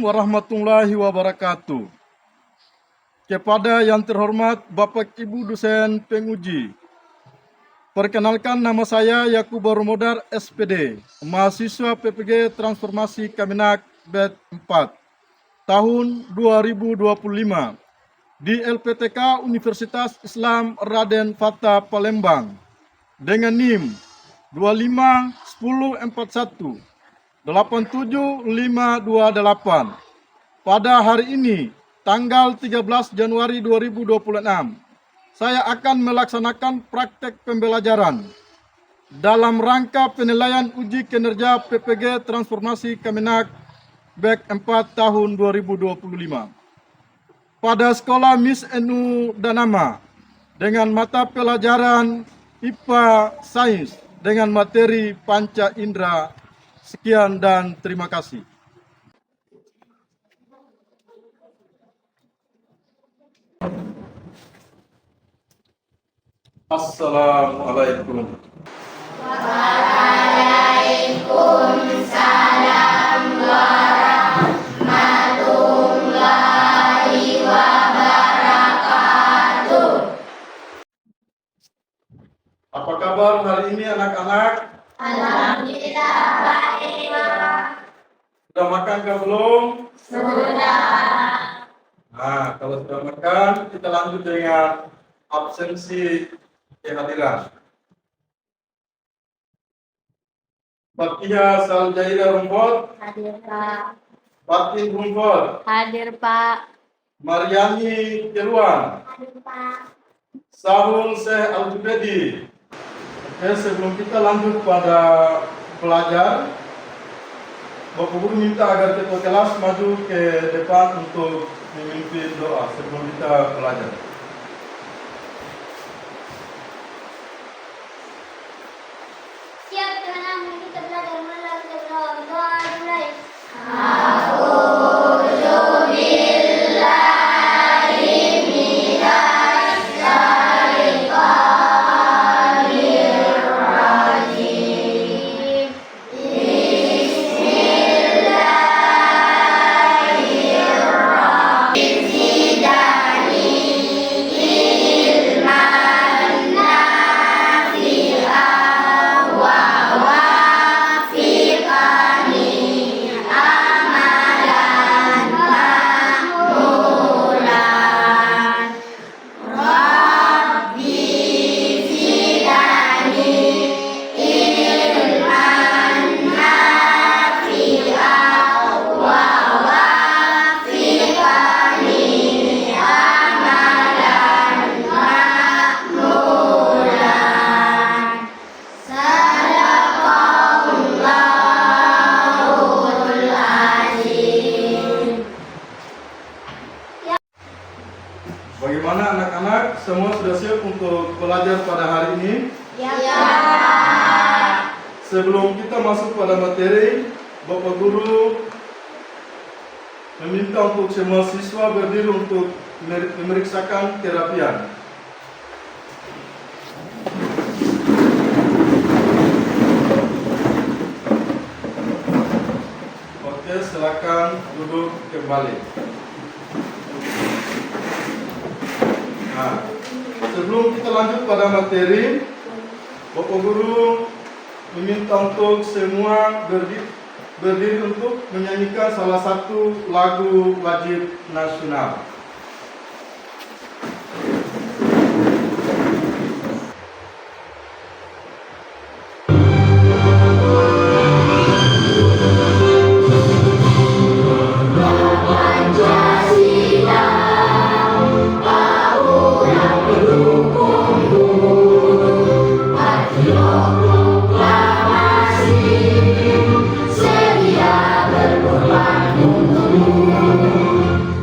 warahmatullahi wabarakatuh. Kepada yang terhormat Bapak Ibu dosen penguji, perkenalkan nama saya Yakub Barumodar SPD, mahasiswa PPG Transformasi Kemenak BED 4 tahun 2025 di LPTK Universitas Islam Raden Fatah Palembang dengan NIM 251041 87528. Pada hari ini, tanggal 13 Januari 2026, saya akan melaksanakan praktek pembelajaran dalam rangka penilaian uji kinerja PPG Transformasi Kemenak BED 4 tahun 2025 pada Sekolah Miss NU Danama dengan mata pelajaran IPA Sains dengan materi Panca Indera. Sekian dan terima kasih. Assalamualaikum. Waalaikumsalam warahmatullahi wabarakatuh. Apa kabar hari ini anak-anak? Alhamdulillah baik. Sudah makan kah belum? Sudah. Nah, kalau sudah makan, kita lanjut dengan absensi kehadiran. Fathia Saljaira Rumpot, Hadir Pak. Fatin Rumpot, Hadir Pak. Mariani Keluan, Hadir Pak. Sahul Syekh Al-Jubedi. Oke, sebelum kita lanjut pada belajar, Bapak Guru minta agar ketua kelas maju ke depan untuk memimpin doa sebelum kita belajar. Siap teman-teman, kita belajar mulai doa mulai. Bagaimana anak-anak? Semua sudah siap untuk belajar pada hari ini? Ya. Sebelum kita masuk pada materi, Bapak Guru meminta untuk semua siswa berdiri untuk memeriksakan kerapian. Oke, silakan duduk kembali. Nah, sebelum kita lanjut pada materi, Bapak Guru meminta untuk semua berdiri untuk menyanyikan salah satu lagu wajib nasional.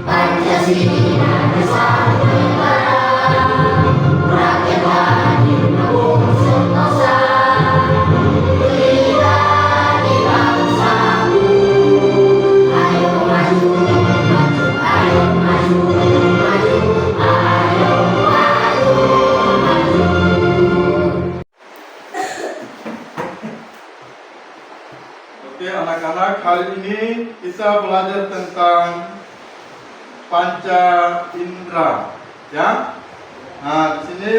Pancasila. bisa belajar tentang panca indera, ya. Nah, di sini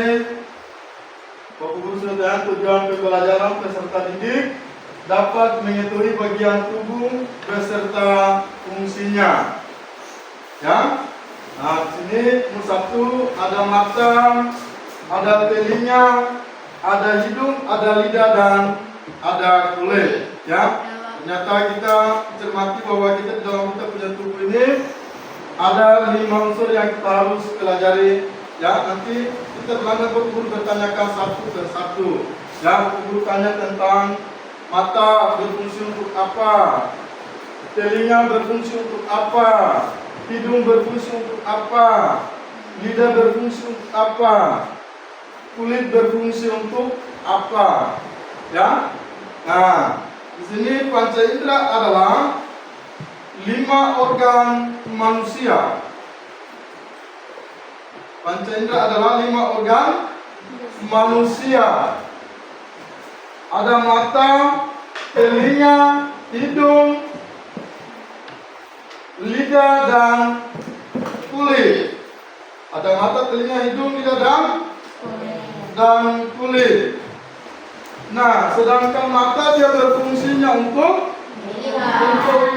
Bapak Guru sudah tujuan pembelajaran peserta didik dapat mengetahui bagian tubuh beserta fungsinya, ya. Nah, di sini nomor 1 ada mata, ada telinga, ada hidung, ada lidah dan ada kulit, ya. Ternyata kita cermati bahwa kita dalam kita punya tubuh ini ada 5 unsur yang kita harus pelajari, ya. Nanti kita belakang Guru bertanyakan satu per satu, ya. Guru tanya tentang mata berfungsi untuk apa, telinga berfungsi untuk apa, hidung berfungsi untuk apa, lidah berfungsi untuk apa, kulit berfungsi untuk apa, ya. Nah, di sini panca indera adalah 5 organ manusia. Panca indera adalah 5 organ manusia. Ada mata, telinga, hidung, lidah dan kulit. Ada mata, telinga, hidung, lidah dan kulit. Nah, sedangkan mata dia berfungsinya untuk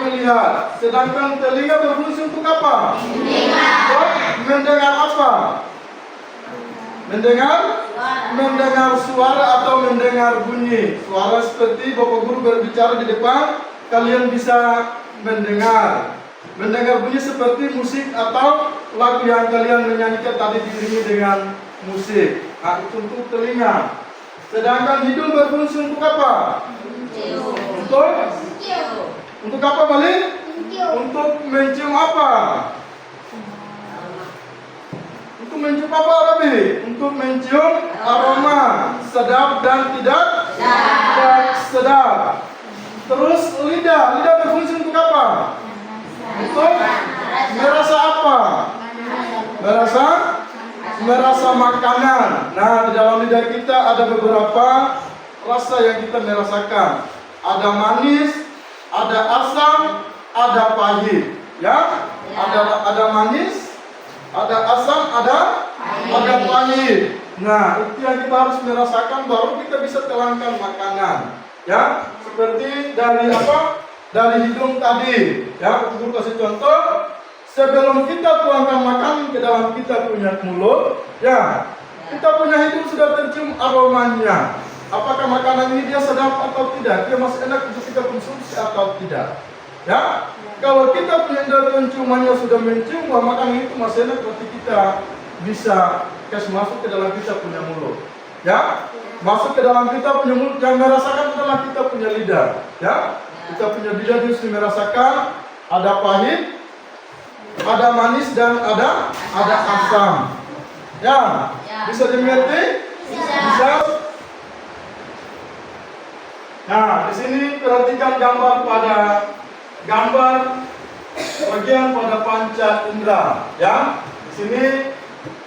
melihat. Sedangkan telinga berfungsi untuk apa? Untuk mendengar apa? Mendengar suara atau mendengar bunyi. Suara seperti Bapak Guru berbicara di depan, kalian bisa mendengar. Mendengar bunyi seperti musik atau lagu yang kalian menyanyikan tadi diiringi dengan musik. Nah, itu untuk telinga. Sedangkan hidung berfungsi untuk apa? Untuk apa, Balik? Untuk mencium apa? Untuk mencium apa, Rabi? Untuk mencium aroma sedap dan tidak sedap. Terus lidah berfungsi untuk apa? Untuk merasa apa? Merasa makanan. Nah, di dalam lidah kita ada beberapa rasa yang kita merasakan. Ada manis, ada asam, ada pahit. Ya, ada manis, ada asam, ada pahit. Nah, itu yang kita harus merasakan baru kita bisa telankan makanan. Ya, seperti dari apa? Dari hidung tadi. Ya, aku kasih contoh. Sebelum kita tuangkan makanan ke dalam kita punya mulut, ya, kita punya hidung sudah tercium aromanya. Apakah makanan ini dia sedap atau tidak? Dia masih enak untuk kita konsumsi atau tidak? Ya, kalau kita punya indera penciumannya sudah mencium bahwa makanan itu masih enak, berarti kita bisa kasih masuk ke dalam kita punya mulut. Ya, masuk ke dalam kita punya mulut, yang merasakan adalah kita punya lidah. Ya, kita punya lidah harus merasakan ada pahit, ada manis dan ada asam. Ya, bisa dimengerti? Bisa. Nah, di sini perhatikan gambar bagian pada panca indera. Ya, di sini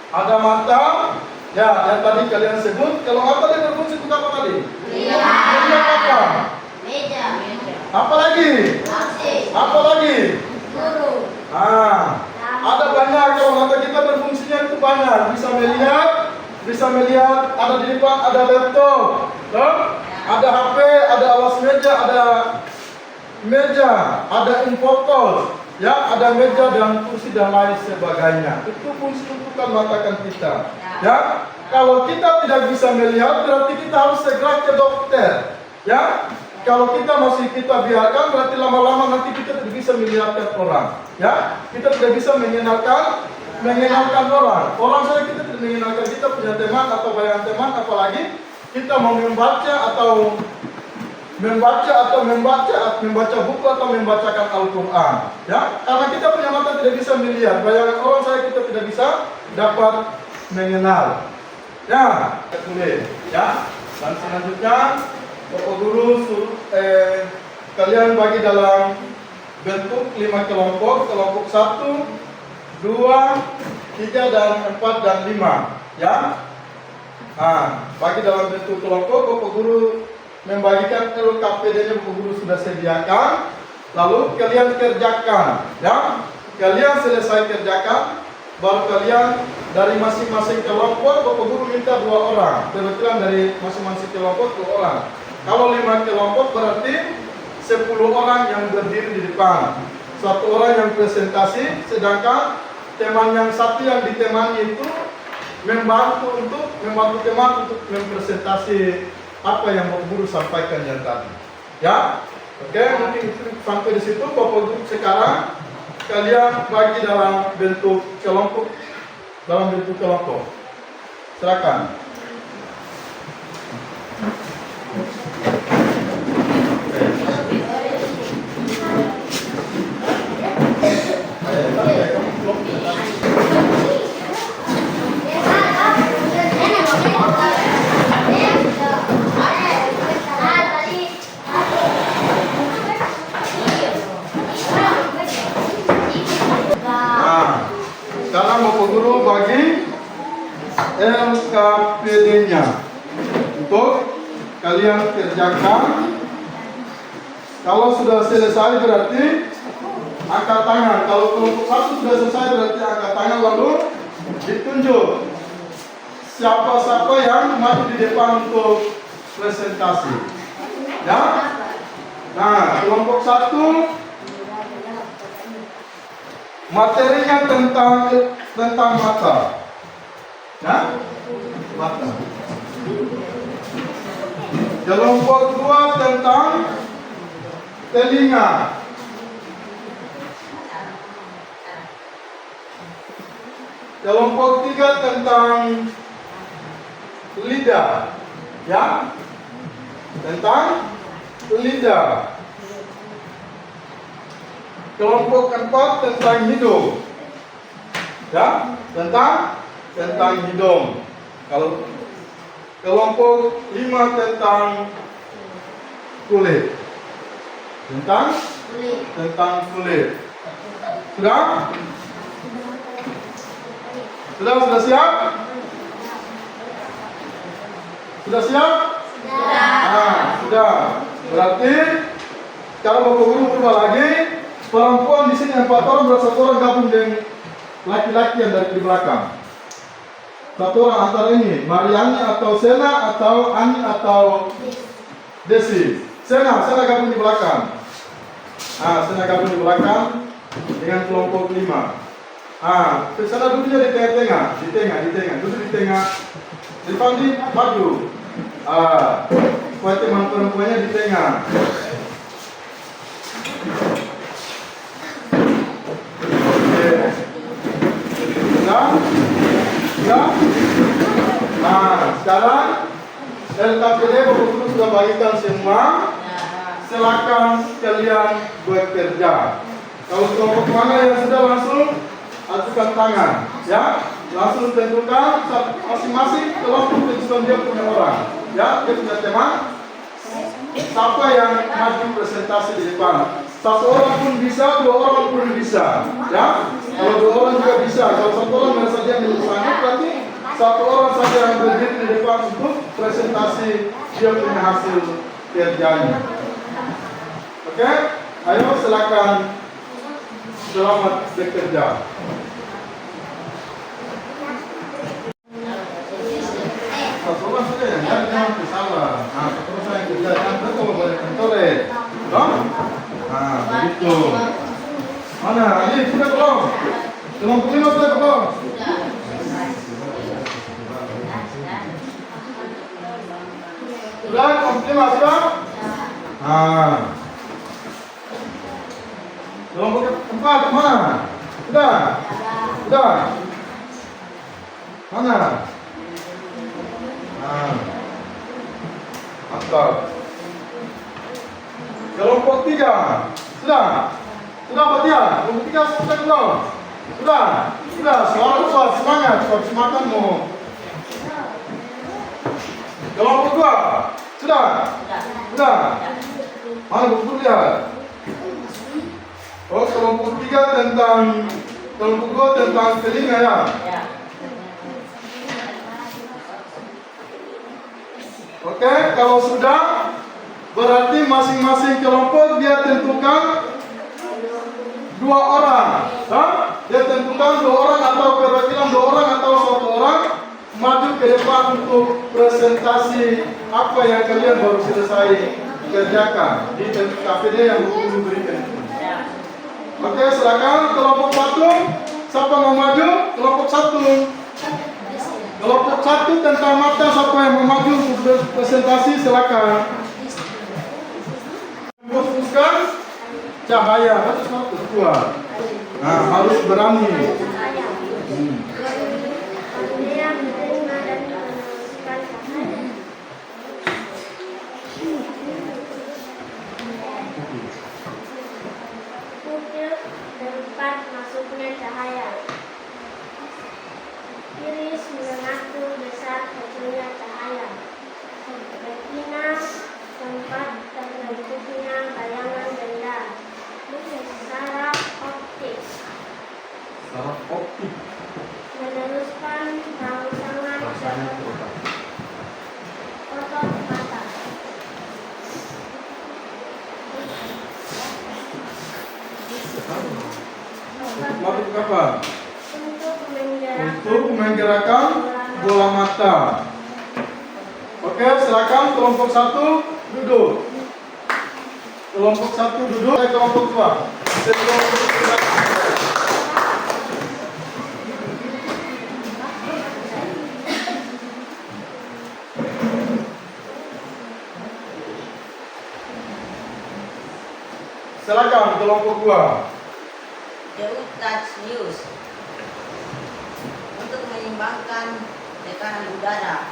ada mata. Ya, yang tadi kalian sebut. Kalau mata dia berfungsi untuk apa tadi? Melihat apa? Apa lagi? Apa lagi? Ada banyak. Kalau mata kita berfungsinya itu banyak. Bisa melihat. Ada di depan, ada laptop, ada HP, ada alas meja, ada infocall, ya, ada meja dan kursi dan lain sebagainya. Itu fungsi untuk mata kita. Ya, kalau kita tidak bisa melihat, berarti kita harus segera ke dokter. Ya. Kalau kita masih kita biarkan, berarti lama-lama nanti kita tidak bisa melihatkan orang. Ya, kita tidak bisa mengenalkan orang. Orang saja kita tidak mengenalkan, kita punya teman atau banyak teman, apalagi kita mau membaca buku atau membacakan Al-Quran. Ya, karena kita punya mata tidak bisa melihat, bayangan orang saja kita tidak bisa dapat mengenal. Ya, boleh. Ya, dan selanjutnya Bapak Guru suruh kalian bagi dalam bentuk 5 kelompok 1, 2, 3, dan 4 dan 5. Ya. Nah, bagi dalam bentuk kelompok, Bapak Guru membagikan LKPD-nya Bapak Guru sudah sediakan. Lalu kalian kerjakan, ya. Kalian selesai kerjakan, baru kalian dari masing-masing kelompok, Bapak Guru minta 2 orang. Kebetulan dari masing-masing kelompok 2 orang. Kalau 5 kelompok berarti 10 orang yang berdiri di depan. 1 orang yang presentasi, sedangkan teman yang satu yang ditemani itu membantu teman untuk mempresentasi apa yang Bapak Guru sampaikan yang tadi. Ya, oke, mungkin itu sampai di situ. Bapak Guru sekarang kalian bagi dalam bentuk kelompok, silakan. Sekarang Bapak Guru bagi LKPD-nya untuk kalian kerjakan. Kalau sudah selesai berarti angkat tangan. Kalau kelompok 1 sudah selesai berarti angkat tangan, lalu ditunjuk siapa-siapa yang maju di depan untuk presentasi. Ya. Nah, kelompok 1 materinya tentang mata. Ya? Mata. Kelompok 2 tentang telinga. Kelompok 3 tentang lidah. Ya? Tentang lidah. Kelompok 4 tentang hidung. Ya? Tentang hidung. Kalau kelompok 5 tentang kulit. Tentang kulit. Sudah? Sudah siap? Sudah siap? Sudah. Berarti kalau Bapak Guru berubah lagi, perempuan di sini 4 orang, berarti 1 orang gabung dengan laki-laki yang dari di belakang. 1 orang antara ini, Mariani atau Sena atau Ani atau Desi. Sena gabung di belakang. Sena gabung di belakang dengan kelompok 5. Sana duduknya di tengah-tengah, duduk di tengah. Rifandi maju. Supaya teman perempuannya di tengah. Sudah? Sekarang LKPD Bapak Guru sudah bagikan semua. Silakan kalian bekerja. Kalau kelompok mana yang sudah langsung ajukan tangan, ya. Langsung tentukan masing-masing kelompok tentukan dia punya orang, ya. Dia punya teman. Siapa yang maju presentasi di depan? 1 orang pun bisa, 2 orang pun bisa, ya. Kalau 2 orang juga bisa. Kalau 1 orang merasa dia sanggup, berarti 1 orang saja yang berdiri di depan untuk presentasi dia punya hasil kerjanya. Oke, ayo silakan. Selamat bekerja. Satu orang saja yang jangan salah. Terus saya kerja jangan kalau boleh mentoret. Begitu. Mana? Ini sudah belum? Kelompok 5 sudah belum? Sudah, kelompok 5 sudah? Kelompok 4 mana? Sudah? Mana? Mantap. Kelompok 3 sudah? Pak Tia? Kelompok 3 sudah belum? Sudah? Suara semangat, semangatmu. Kelompok 2 sudah? Mana buku lihat? Kelompok 3 tentang kelompok 2 tentang telinga, ya. Oke, kalau sudah berarti masing-masing kelompok dia tentukan 2 orang. Dia tentukan 2 orang atau perwakilan 2 orang atau 1 orang maju ke depan untuk presentasi apa yang kalian baru selesai kerjakan di KPD yang Guru berikan. Oke, silakan kelompok 1. Siapa mau maju? Kelompok 1. Kelompok 1 tentang mata, siapa yang mau maju untuk presentasi? Silakan. Fokuskan cahaya, harus keluar. Nah, harus berani. Tempat masuknya cahaya. Iris mengatur besar kecilnya cahaya. Retina tempat terbentuknya bayangan benda. Saraf optik. Saraf optik. Meneruskan rangsangan otot mata. Mabuk apa? Untuk menggerakkan bola mata. Oke, silakan kelompok 1 duduk. Kelompok 1 duduk. Kelompok 2. Silakan kelompok 2. Touch News untuk menyeimbangkan tekanan udara,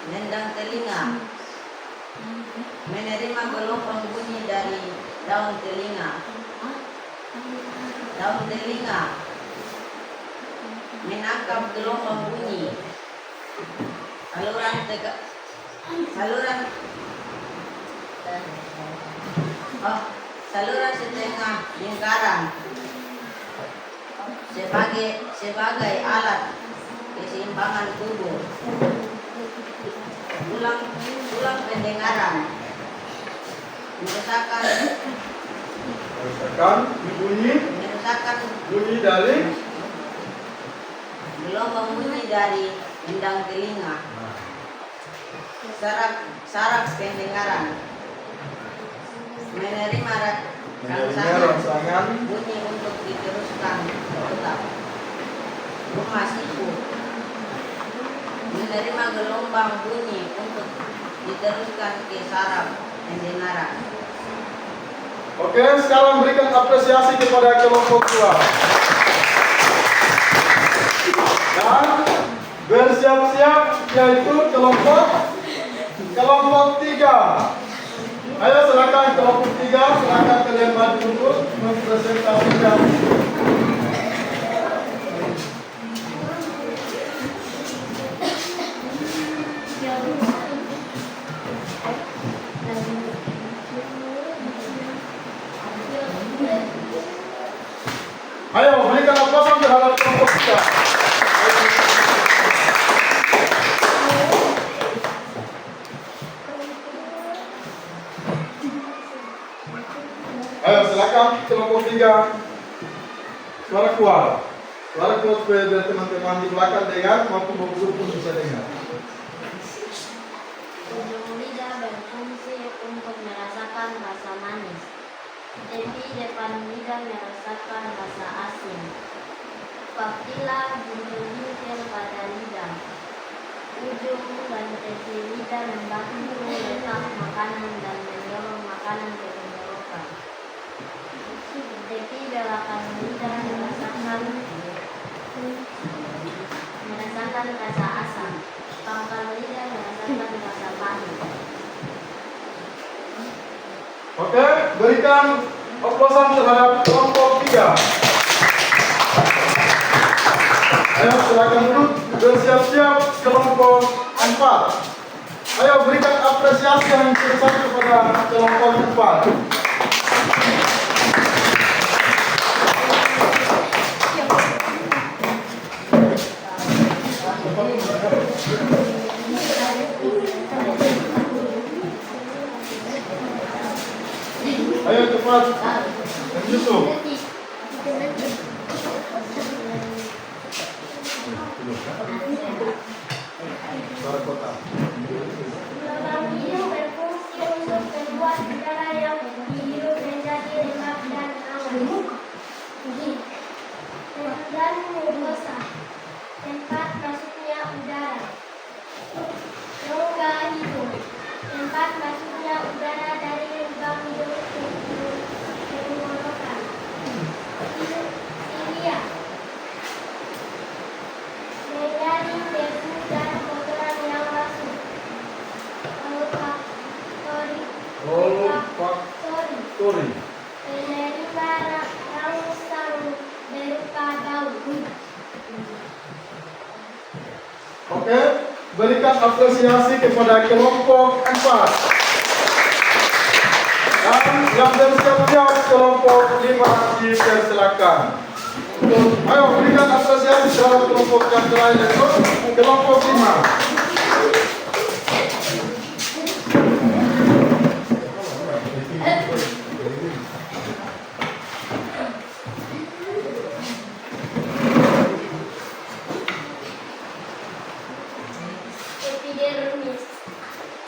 nendang telinga, menerima gelombang bunyi dari daun telinga, menangkap gelombang bunyi, saluran setengah lingkaran sebagai alat keseimbangan tubuh, tulang pendengaran, merusakan bunyi dari gelombang bunyi dari endang telinga, saraf pendengaran, menerima rangsangan bunyi untuk diteruskan ke otak, rumah siku, menerima gelombang bunyi untuk diteruskan ke saraf pendengaran. Oke, sekarang berikan apresiasi kepada kelompok 2. Dan bersiap-siap yaitu kelompok 3. Ayo silakan kelompok 3, silakan kalian maju untuk mempresentasikan. Ayo berikan aplausan terhadap kelompok 3. Ayo silakan kelompok 3. Suara kuat supaya biar teman-teman di belakang dengar maupun guru pun bisa dengar. Ujung lidah berfungsi untuk merasakan rasa manis. Tepi depan lidah merasakan rasa asin. Papila buntil-buntil pada lidah. Ujung dan tepi lidah membantu letak makanan dan mendorong makanan ke tenggorokan. Tepi belakang lidah merasakan rasa asam. Pangkal lidah merasakan rasa pahit. Oke, berikan aplausan terhadap kelompok 3. Ayo silakan duduk, bersiap-siap kelompok 4. Ayo berikan apresiasi yang sebesar kepada kelompok 4. Ayo cepat, lanjut Dan mukosa, tempat masuknya udara. Rongga hidung, tempat masuknya udara dari lubang hidung ke tenggorokan. Ilia, menyaring debu dan kotoran yang masuk. Olfaktori. Menerima rangsang berupa daun. Oke, berikan apresiasi kepada kelompok 4. Dan yang bersiap-siap kelompok 5 dipersilakan. Ayo berikan apresiasi terhadap kelompok yang lain itu kelompok 5. Epidermis,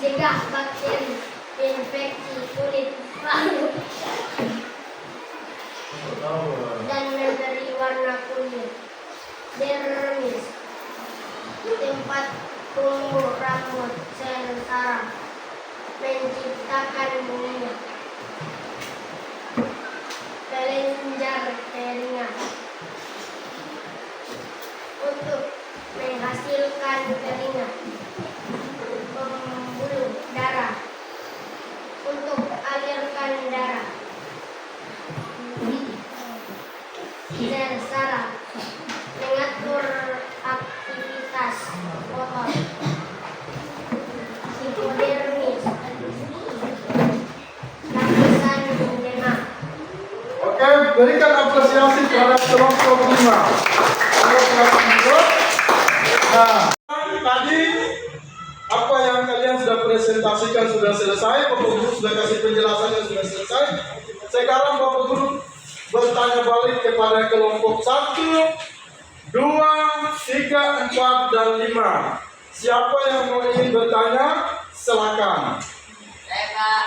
cegah bakteri infeksi kulit paru dan memberi warna kulit. Dermis, tempat tumbuh rambut sel saraf, menciptakan minyak. Kelenjar telinga, untuk menghasilkan keringat. Pembuluh darah, untuk alirkan darah. Sel saraf, mengatur aktivitas otot. Hipodermis, lapisan lemak. Oke, berikan apresiasi terhadap kelompok 5. Nah, tadi apa yang kalian sudah presentasikan sudah selesai, Bapak Guru sudah kasih penjelasannya sudah selesai. Sekarang Bapak Guru bertanya balik kepada kelompok 1, 2, 3, 4, dan 5. Siapa yang mau ingin bertanya? Silakan. Saya Pak.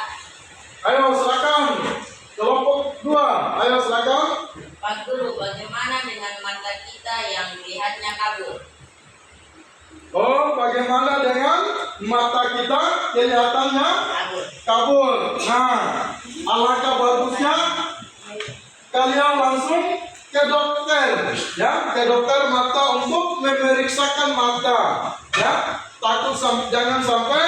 Ayo silakan. Kelompok 2, ayo silakan. Pak Guru, bagaimana dengan mata kita yang melihatnya kabur? Oh, bagaimana dengan mata kita kelihatannya kabur? Nah, alangkah bagusnya kalian langsung ke dokter, ya, ke dokter mata untuk memeriksakan mata, ya. Jangan sampai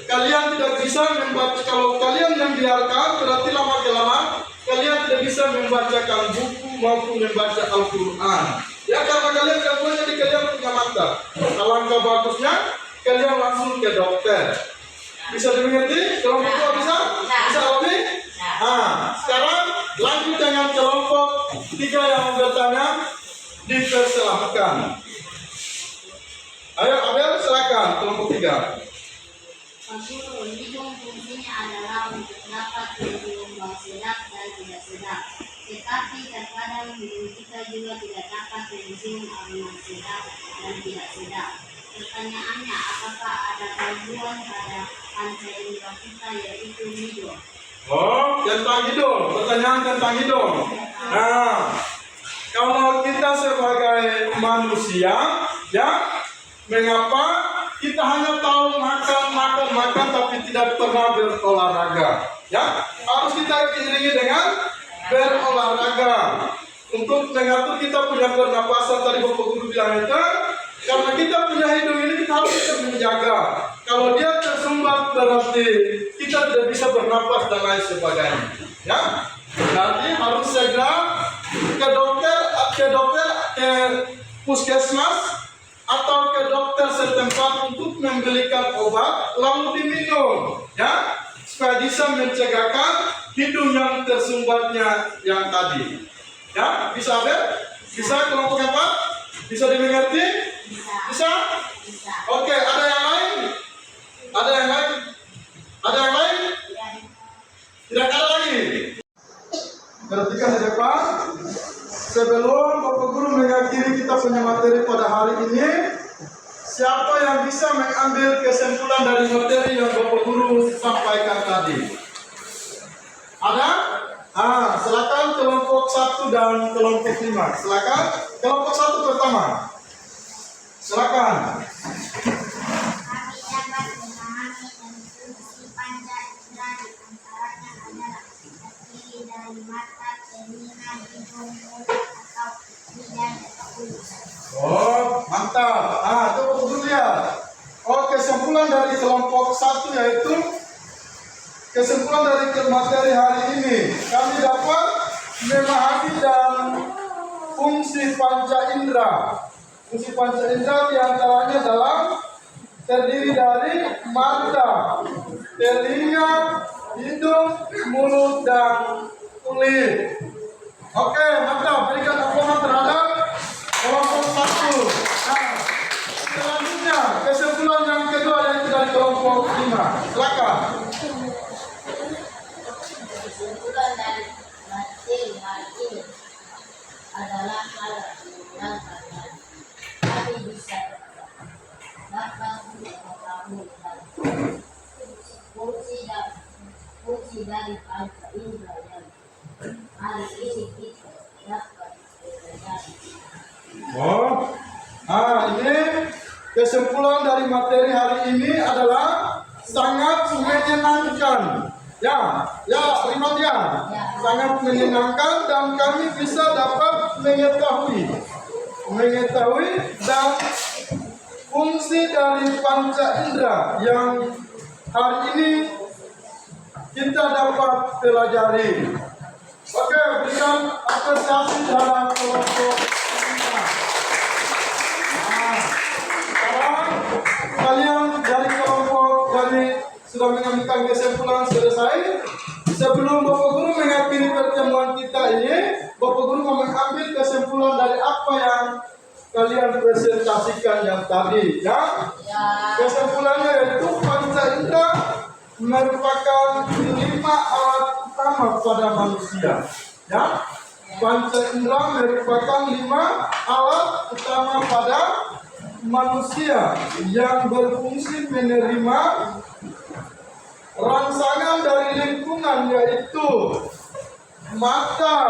kalian tidak bisa membaca. Kalau kalian yang biarkan, berarti lama kelamaan kalian tidak bisa membacakan buku maupun membaca Al-Quran. Ya, karena kalian tidak punya, jadi kalian punya mata. Alangkah bagusnya kalian langsung ke dokter. Bisa dimengerti? Kelompok 2 bisa? Bisa lebih? Nah, sekarang lanjut dengan kelompok 3 yang bertanya, dipersilahkan. Ayo Abel, silakan kelompok 3. Pak Guru, hidung fungsinya adalah untuk dapat menimbang sedap dan tidak sedap. Tetapi terkadang hidung kita juga tidak dapat mencium aroma sedap dan tidak sedap. Pertanyaannya, apakah ada gangguan pada panca indera kita yaitu hidung? Oh, tentang hidung. Pertanyaan tentang hidung. Nah, kalau kita sebagai manusia, ya, mengapa kita hanya tahu makan, tapi tidak pernah berolahraga? Ya, harus kita iringi dengan berolahraga untuk mengatur kita punya pernapasan. Tadi Bapak Guru bilang itu, karena kita punya hidung ini kita harus bisa menjaga. Kalau dia tersumbat berarti kita tidak bisa bernapas dan lain sebagainya. Ya, nanti harus segera ke dokter, ke puskesmas atau ke dokter setempat untuk membelikan obat lalu diminum, ya, supaya bisa mencegahkan hidung yang tersumbatnya yang tadi. Ya, bisa Abel? Bisa kelompok 4? Bisa dimengerti? Bisa? Oke, ada yang lain? Ada yang lain? Ada yang lain? Tidak ada lagi. Perhatikan di depan. Sebelum Bapak Guru mengakhiri kita punya materi pada hari ini, siapa yang bisa mengambil kesimpulan dari materi yang Bapak Guru sampaikan tadi? Ada? Silakan kelompok 1 dan kelompok 5. Silakan kelompok 1 pertama. Silakan. Kami dapat memahami dan fungsi panca indera, di antaranya adalah terdiri dari mata, telinga, hidung, mulut, atau lidah atau kulit. Oh, mantap. Coba dulu lihat. Kesimpulan dari kelompok 1 yaitu kesimpulan dari materi hari ini. Kami dapat memahami dan fungsi panca indera. Fungsi panca indera diantaranya adalah terdiri dari mata, telinga, hidung, mulut, dan kulit. Oke, mantap. Berikan aplaus terhadap kelompok 1. Selanjutnya kesimpulan yang kedua yaitu dari kelompok 5. Silakan. Kesimpulan dari materi hari ini adalah hal yang kami bisa dapat mengetahui fungsi dari panca indera yang hari ini kita dapat pelajari. Ini kesimpulan dari materi hari ini adalah sangat menyenangkan. Ya, Rimadia, sangat menyenangkan dan kami bisa dapat mengetahui dan fungsi dari panca indera yang hari ini kita dapat pelajari. Oke, berikan apresiasi dalam kelompok 5. Sekarang kalian dari kelompok sudah mengambil kesimpulan selesai. Sebelum Bapak Guru mengakhiri pertemuan kita ini, Bapak Guru mau mengambil kesimpulan dari apa yang kalian presentasikan yang tadi, ya. Kesimpulannya yaitu panca indera merupakan 5 alat utama pada manusia, ya. Panca indera merupakan 5 alat utama pada manusia yang berfungsi menerima rangsangan dari lingkungan, yaitu mata,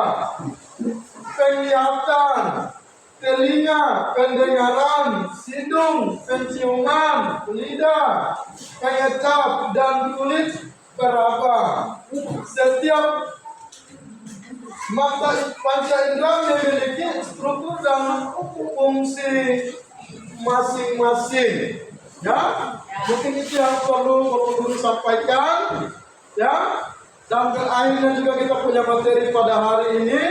penglihatan, telinga, pendengaran, hidung, penciuman, lidah, pengecap, dan kulit peraba. Setiap mata panca indera memiliki struktur dan fungsi masing-masing. Ya, mungkin itu yang perlu Bapak Guru sampaikan. Ya, dan akhirnya juga kita punya materi pada hari ini.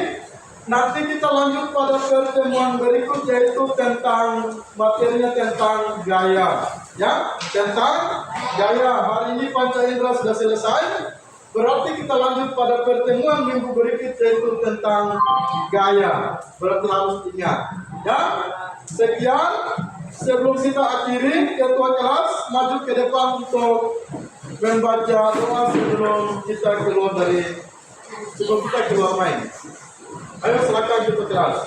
Nanti kita lanjut pada pertemuan berikut, yaitu tentang materinya tentang gaya. Ya, tentang gaya. Hari ini panca indera sudah selesai. Berarti kita lanjut pada pertemuan minggu berikut, yaitu tentang gaya. Berarti harus ingat. Ya, sekian. Sebelum kita akhiri, ketua kelas maju ke depan untuk membaca doa sebelum kita keluar main. Ayo silakan ketua kelas.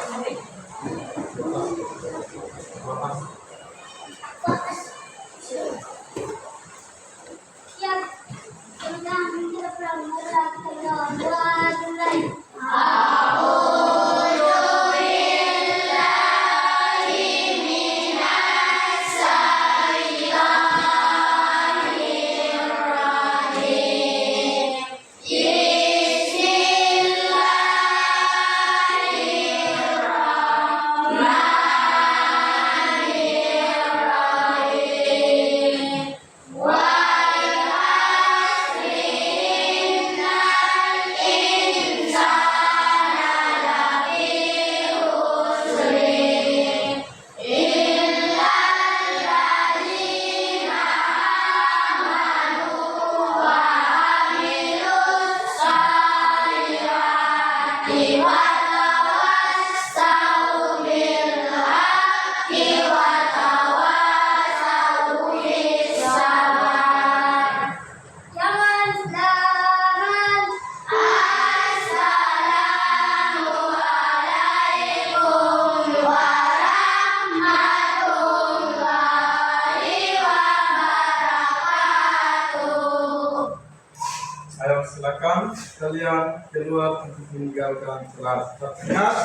silakan kalian keluar untuk meninggalkan kelas. Ingat,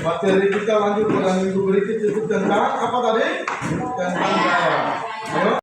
materi kita lanjut pada minggu berikut itu tentang apa tadi? Tentang gaya. Ayo.